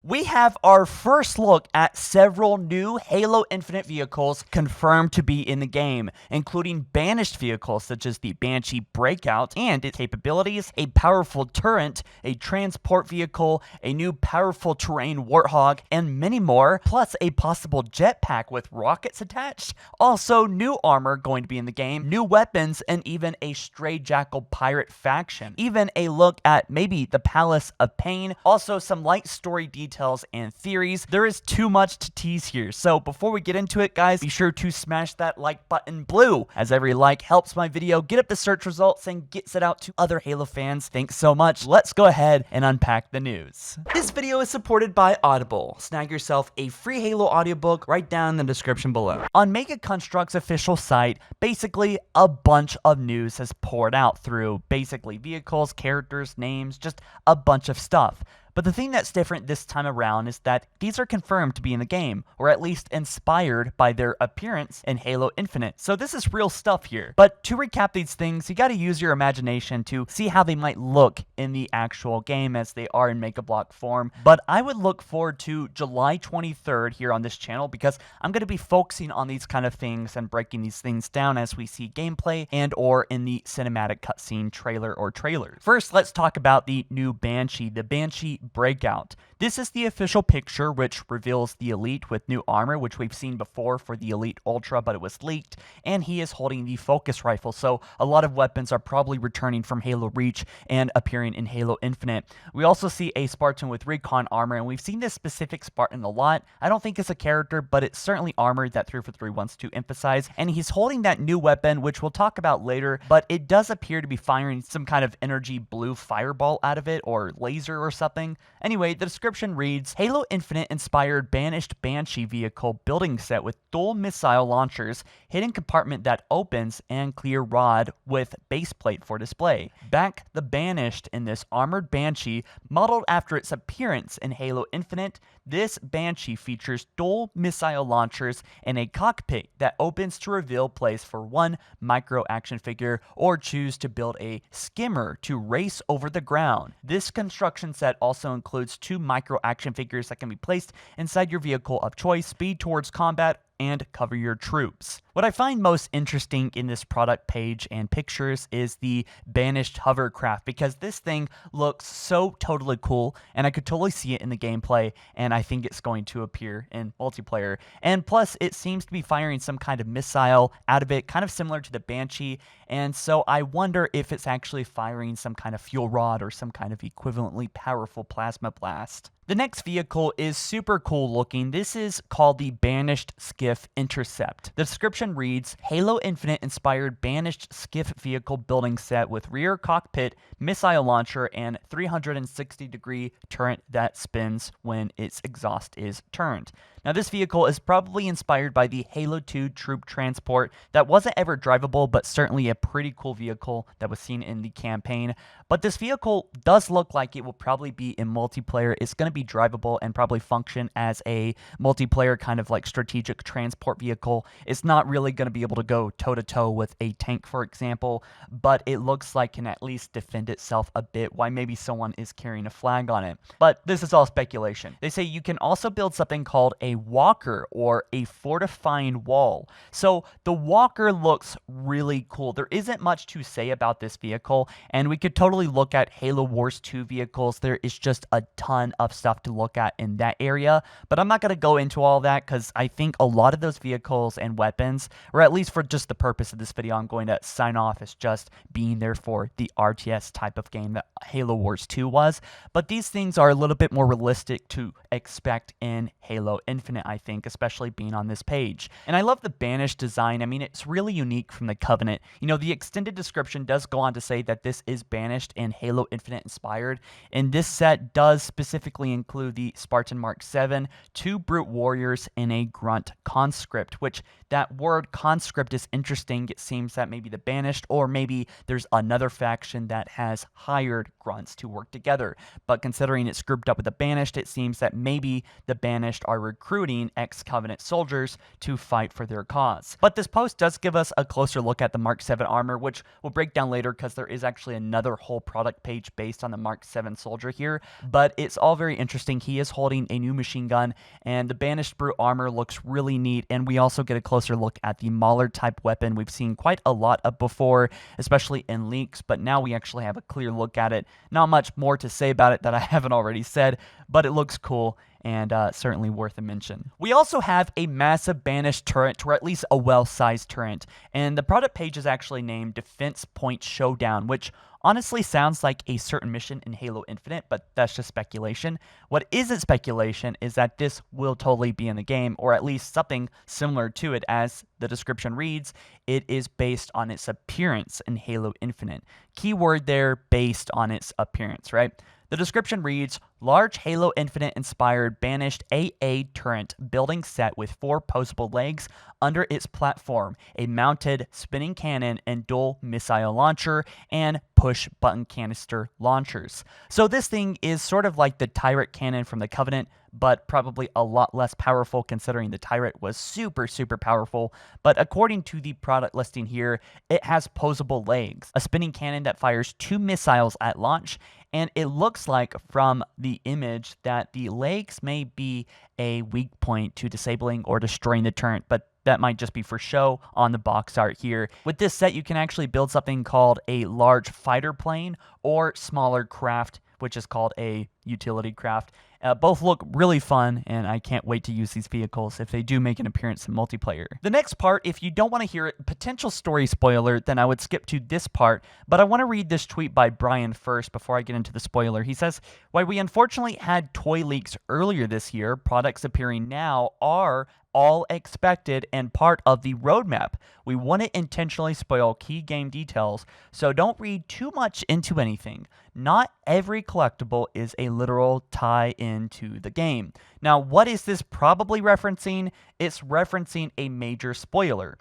We have our first look at several new Halo Infinite vehicles confirmed to be in the game, including banished vehicles such as the Banshee Breakout and its capabilities, a powerful turret, a transport vehicle, a new powerful terrain Warthog, and many more, plus a possible jetpack with rockets attached. Also, new armor going to be in the game, new weapons, and even a stray jackal pirate faction. Even a look at maybe the Palace of Pain. Also, some light story details and theories. There is too much to tease here, so before we get into it, guys, be sure to smash that like button blue, as every like helps my video get up the search results and gets it out to other Halo fans. Thanks so much. Let's go ahead and unpack the news. This video is supported by Audible. Snag yourself a free Halo audiobook right down in the description below. On Mega Construct's official site, basically a bunch of news has poured out through basically vehicles, characters, names, just a bunch of stuff. But the thing that's different this time around is that these are confirmed to be in the game, or at least inspired by their appearance in Halo Infinite. So this is real stuff here. But to recap these things, you gotta use your imagination to see how they might look in the actual game as they are in Mega Block form. But I would look forward to July 23rd here on this channel, because I'm gonna be focusing on these kind of things and breaking these things down as we see gameplay and or in the cinematic cutscene trailer or trailers. First, let's talk about the new Banshee, the Banshee Breakout. This is the official picture, which reveals the Elite with new armor, which we've seen before for the Elite Ultra, but it was leaked, and he is holding the focus rifle, so a lot of weapons are probably returning from Halo Reach and appearing in Halo Infinite. We also see a Spartan with recon armor, and we've seen this specific Spartan a lot. I don't think it's a character, but it's certainly armor that 343 wants to emphasize, and he's holding that new weapon, which we'll talk about later, but it does appear to be firing some kind of energy blue fireball out of it, or laser or something. Anyway, the description reads, Halo Infinite inspired banished Banshee vehicle building set with dual missile launchers, hidden compartment that opens, and clear rod with base plate for display. Back the banished in this armored Banshee, modeled after its appearance in Halo Infinite. This Banshee features dual missile launchers and a cockpit that opens to reveal place for one micro action figure, or choose to build a skimmer to race over the ground. This construction set also includes two micro action figures that can be placed inside your vehicle of choice, speed towards combat, and cover your troops. What I find most interesting in this product page and pictures is the Banished Hovercraft, because this thing looks so totally cool, and I could totally see it in the gameplay, and I think it's going to appear in multiplayer. And plus, it seems to be firing some kind of missile out of it, kind of similar to the Banshee, and so I wonder if it's actually firing some kind of fuel rod or some kind of equivalently powerful plasma blast. The next vehicle is super cool looking. This is called the Banished Skiff Intercept. The description reads, Halo Infinite inspired Banished Skiff vehicle building set with rear cockpit, missile launcher, and 360-degree turret that spins when its exhaust is turned. Now, this vehicle is probably inspired by the Halo 2 troop transport that wasn't ever drivable, but certainly a pretty cool vehicle that was seen in the campaign. But this vehicle does look like it will probably be in multiplayer. It's going to be drivable and probably function as a multiplayer kind of like strategic transport vehicle. It's not really going to be able to go toe-to-toe with a tank, for example, but it looks like it can at least defend itself a bit while maybe someone is carrying a flag on it. But this is all speculation. They say you can also build something called a walker, or a fortifying wall. So the walker looks really cool. There isn't much to say about this vehicle, and we could totally look at Halo Wars 2 vehicles. There is just a ton of stuff to look at in that area, but I'm not going to go into all that because I think a lot of those vehicles and weapons, or at least for just the purpose of this video, I'm going to sign off as just being there for the RTS type of game that Halo Wars 2 was. But these things are a little bit more realistic to expect in Halo Infinite, I think, especially being on this page. And I love the Banished design. I mean, it's really unique from the Covenant. You know, the extended description does go on to say that this is Banished and Halo Infinite inspired, and this set does specifically include the Spartan Mark 7, 2 Brute Warriors, and a Grunt Conscript, which that word conscript is interesting. It seems that maybe the Banished, or maybe there's another faction that has hired grunts to work together. But considering it's grouped up with the Banished, it seems that maybe the Banished are recruiting ex-Covenant soldiers to fight for their cause. But this post does give us a closer look at the Mark 7 armor, which we'll break down later because there is actually another whole product page based on the Mark 7 soldier here. But it's all very interesting interesting. He is holding a new machine gun, and the Banished Brute armor looks really neat, and we also get a closer look at the Mauler type weapon we've seen quite a lot of before, especially in leaks, but now we actually have a clear look at it. Not much more to say about it that I haven't already said, but it looks cool and certainly worth a mention. We also have a massive Banished turret, or at least a well-sized turret, and the product page is actually named Defense Point Showdown, which honestly sounds like a certain mission in Halo Infinite, but that's just speculation. What isn't speculation is that this will totally be in the game, or at least something similar to it. As the description reads, it is based on its appearance in Halo Infinite. Keyword there, based on its appearance, right? The description reads, large Halo Infinite inspired Banished AA turret building set with 4 posable legs under its platform, a mounted spinning cannon and dual missile launcher, and push button canister launchers. So this thing is sort of like the Tyrant cannon from the Covenant, but probably a lot less powerful considering the Tyrant was super powerful. But according to the product listing here, it has posable legs, a spinning cannon that fires 2 missiles at launch, and it looks like from the image that the legs may be a weak point to disabling or destroying the turret, but that might just be for show on the box art here. With this set, you can actually build something called a large fighter plane or smaller craft, which is called a utility craft. Both look really fun, and I can't wait to use these vehicles if they do make an appearance in multiplayer. The next part, if you don't want to hear it, potential story spoiler, then I would skip to this part, but I want to read this tweet by Brian first before I get into the spoiler. He says, while we unfortunately had toy leaks earlier this year, products appearing now are all expected and part of the roadmap. We wouldn't intentionally spoil key game details, so don't read too much into anything. Not every collectible is a literal tie into the game. Now, what is this probably referencing? It's referencing a major spoiler.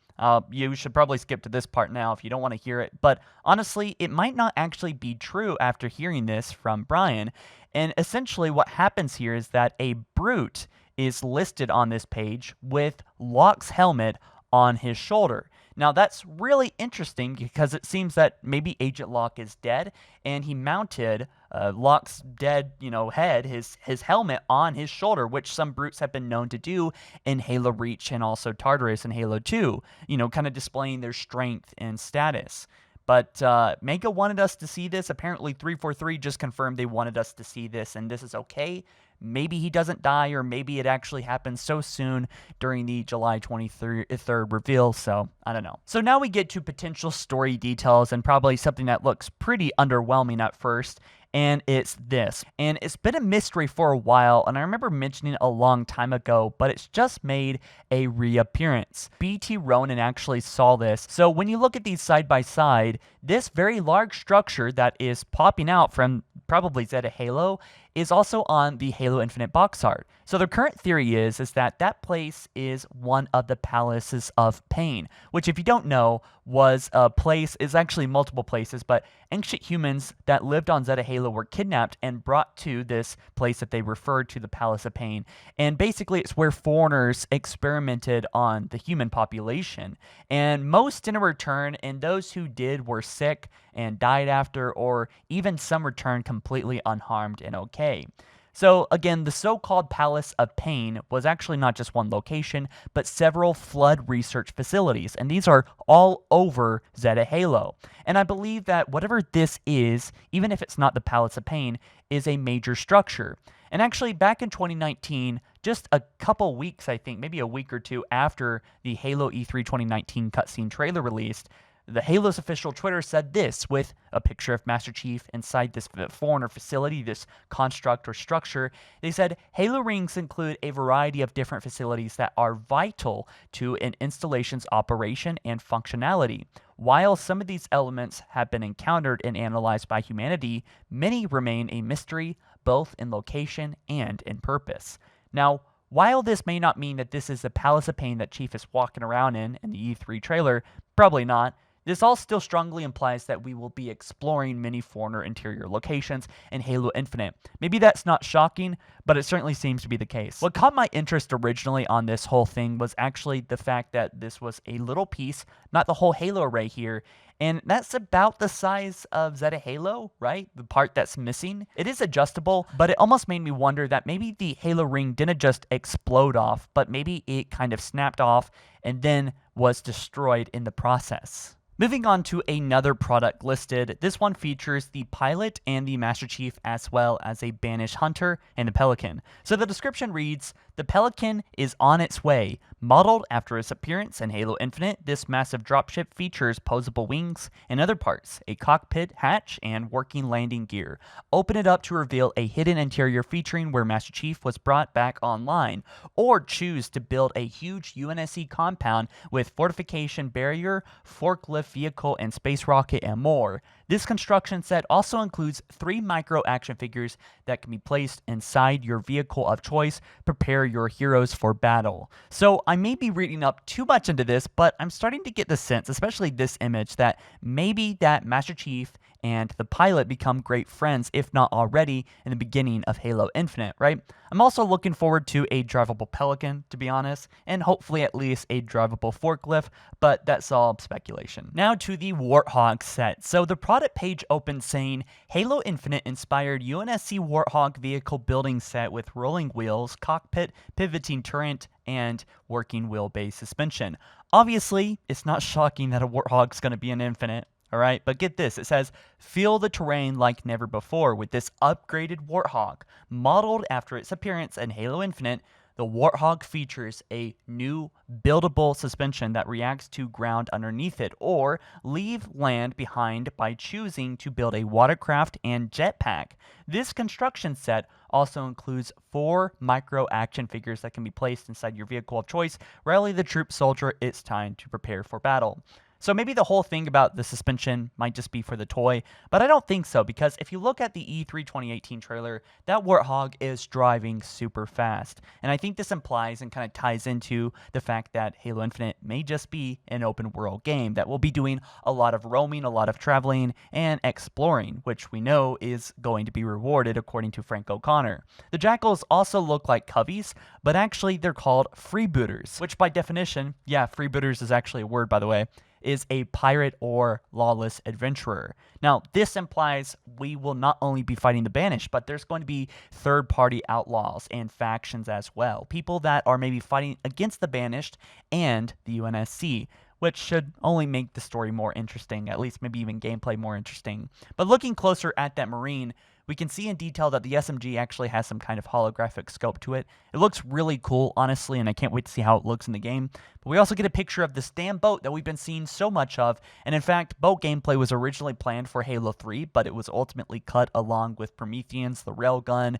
You should probably skip to this part now if you don't want to hear it, but honestly, it might not actually be true after hearing this from Brian. And essentially what happens here is that a brute is listed on this page with Locke's helmet on his shoulder. Now that's really interesting because it seems that maybe Agent Locke is dead and he mounted Locke's dead, head, his helmet on his shoulder, which some brutes have been known to do in Halo Reach and also Tartarus in Halo 2, kind of displaying their strength and status. But Mega wanted us to see this. Apparently 343 just confirmed they wanted us to see this, and this is okay. Maybe he doesn't die, or maybe it actually happens so soon during the July 23rd reveal, so I don't know. So now we get to potential story details, and probably something that looks pretty underwhelming at first, and it's this. And it's been a mystery for a while, and I remember mentioning it a long time ago, but it's just made a reappearance. BT Ronin actually saw this. So when you look at these side by side, this very large structure that is popping out from probably Zeta Halo is also on the Halo Infinite box art. So the current theory is that that place is one of the Palaces of Pain, which if you don't know is actually multiple places, but ancient humans that lived on Zeta Halo were kidnapped and brought to this place that they referred to the Palace of Pain. And basically it's where foreigners experimented on the human population. And most didn't return, and those who did were sick and died after, or even some returned completely unharmed and okay. So again, the so-called Palace of Pain was actually not just one location, but several flood research facilities, and these are all over Zeta Halo. And I believe that whatever this is, even if it's not the Palace of Pain, is a major structure. And actually, back in 2019, just a couple weeks, I think, maybe a week or two after the Halo E3 2019 cutscene trailer released, the Halo's official Twitter said this, with a picture of Master Chief inside this foreigner facility, this construct or structure. They said, Halo rings include a variety of different facilities that are vital to an installation's operation and functionality. While some of these elements have been encountered and analyzed by humanity, many remain a mystery, both in location and in purpose. Now, while this may not mean that this is the Palace of Pain that Chief is walking around in the E3 trailer, probably not. This all still strongly implies that we will be exploring many foreigner interior locations in Halo Infinite. Maybe that's not shocking, but it certainly seems to be the case. What caught my interest originally on this whole thing was actually the fact that this was a little piece, not the whole Halo array here, and that's about the size of Zeta Halo, right? The part that's missing. It is adjustable, but it almost made me wonder that maybe the Halo ring didn't just explode off, but maybe it kind of snapped off and then was destroyed in the process. Moving on to another product listed, this one features the pilot and the Master Chief as well as a Banished Hunter and a Pelican. So the description reads, "The Pelican is on its way. Modeled after its appearance in Halo Infinite, this massive dropship features posable wings and other parts, a cockpit hatch, and working landing gear. Open it up to reveal a hidden interior featuring where Master Chief was brought back online, or choose to build a huge UNSC compound with fortification barrier, forklift vehicle, and space rocket, and more. This construction set also includes 3 micro action figures that can be placed inside your vehicle of choice. Prepare your heroes for battle." So I may be reading up too much into this, but I'm starting to get the sense, especially this image, that maybe that Master Chief and the pilot become great friends, if not already, in the beginning of Halo Infinite, right? I'm also looking forward to a drivable Pelican, to be honest, and hopefully at least a drivable forklift, but that's all speculation. Now to the Warthog set. So the product page opens saying, "Halo Infinite inspired UNSC Warthog vehicle building set with rolling wheels, cockpit, pivoting turret, and working wheelbase suspension." Obviously, it's not shocking that a Warthog's going to be an Infinite. All right, but get this. It says, "Feel the terrain like never before with this upgraded Warthog. Modeled after its appearance in Halo Infinite, the Warthog features a new buildable suspension that reacts to ground underneath it, or leave land behind by choosing to build a watercraft and jetpack. This construction set also includes 4 micro action figures that can be placed inside your vehicle of choice. Rally the troop soldier, it's time to prepare for battle." So maybe the whole thing about the suspension might just be for the toy, but I don't think so, because if you look at the E3 2018 trailer, that Warthog is driving super fast. And I think this implies and kind of ties into the fact that Halo Infinite may just be an open world game that will be doing a lot of roaming, a lot of traveling, and exploring, which we know is going to be rewarded according to Frank O'Connor. The Jackals also look like Coveys, but actually they're called freebooters, which by definition, yeah, freebooters is actually a word, by the way, is a pirate or lawless adventurer. Now, this implies we will not only be fighting the Banished, but there's going to be third-party outlaws and factions as well. People that are maybe fighting against the Banished and the UNSC, which should only make the story more interesting, at least maybe even gameplay more interesting. But looking closer at that Marine, we can see in detail that the SMG actually has some kind of holographic scope to it. It looks really cool, honestly, and I can't wait to see how it looks in the game. But we also get a picture of this damn boat that we've been seeing so much of, and in fact, boat gameplay was originally planned for Halo 3, but it was ultimately cut along with Prometheans, the railgun,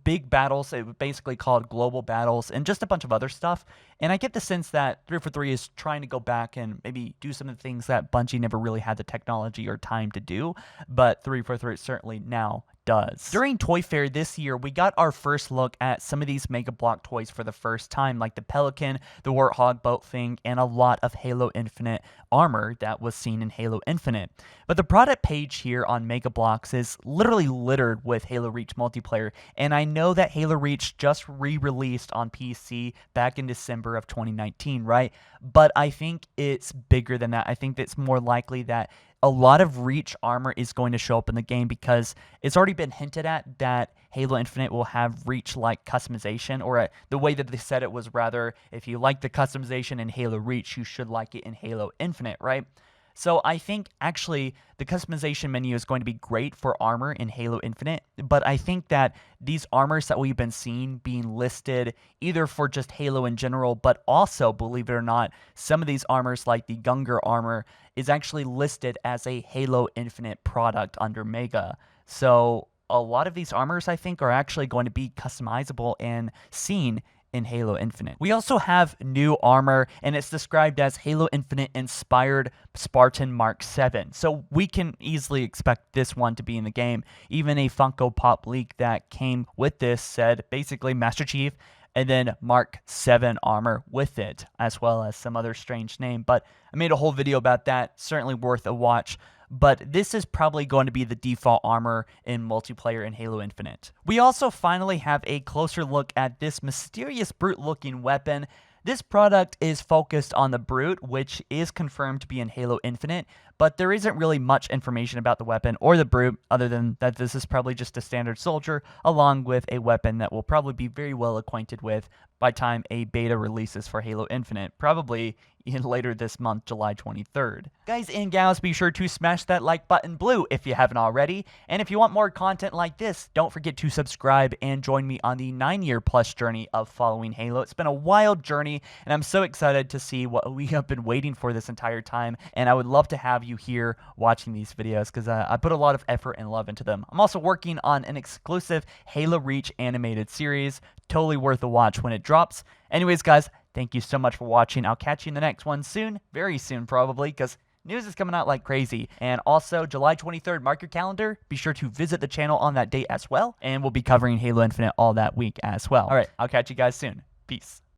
big battles, it was basically called global battles, and just a bunch of other stuff. And I get the sense that 343 is trying to go back and maybe do some of the things that Bungie never really had the technology or time to do, but 343 certainly now does. During Toy Fair this year, we got our first look at some of these Mega Block toys for the first time, like the Pelican, the Warthog boat thing, and a lot of Halo Infinite armor that was seen in Halo Infinite. But the product page here on Mega Blocks is literally littered with Halo Reach multiplayer, and I know that Halo Reach just re-released on PC back in December of 2019, right? But I think it's bigger than that. I think it's more likely that a lot of Reach armor is going to show up in the game, because it's already been hinted at that Halo Infinite will have Reach-like customization, or the way that they said it was rather, if you like the customization in Halo Reach, you should like it in Halo Infinite, right? So I think actually the customization menu is going to be great for armor in Halo Infinite, but I think that these armors that we've been seeing being listed either for just Halo in general, but also, believe it or not, some of these armors like the Gungar armor is actually listed as a Halo Infinite product under Mega. So a lot of these armors I think are actually going to be customizable and seen in Halo Infinite. We also have new armor, and it's described as Halo Infinite inspired Spartan Mark 7. So we can easily expect this one to be in the game. Even a Funko Pop leak that came with this said basically Master Chief and then Mark 7 armor with it, as well as some other strange name. But I made a whole video about that, certainly worth a watch. But this is probably going to be the default armor in multiplayer in Halo Infinite. We also finally have a closer look at this mysterious brute-looking weapon. This product is focused on the Brute, which is confirmed to be in Halo Infinite, but there isn't really much information about the weapon or the Brute, other than that this is probably just a standard soldier, along with a weapon that we'll probably be very well acquainted with by time a beta releases for Halo Infinite, probably later this month, July 23rd. Guys and gals, be sure to smash that like button blue if you haven't already, and if you want more content like this, don't forget to subscribe and join me on the 9-year plus journey of following Halo. It's been a wild journey, and I'm so excited to see what we have been waiting for this entire time, and I would love to have you here watching these videos, because I put a lot of effort and love into them. I'm also working on an exclusive Halo Reach animated series, totally worth a watch when it drops. Anyways, guys, thank you so much for watching. I'll catch you in the next one soon, very soon probably, because news is coming out like crazy. And also, July 23rd, mark your calendar. Be sure to visit the channel on that date as well, and we'll be covering Halo Infinite all that week as well. All right, I'll catch you guys soon. Peace.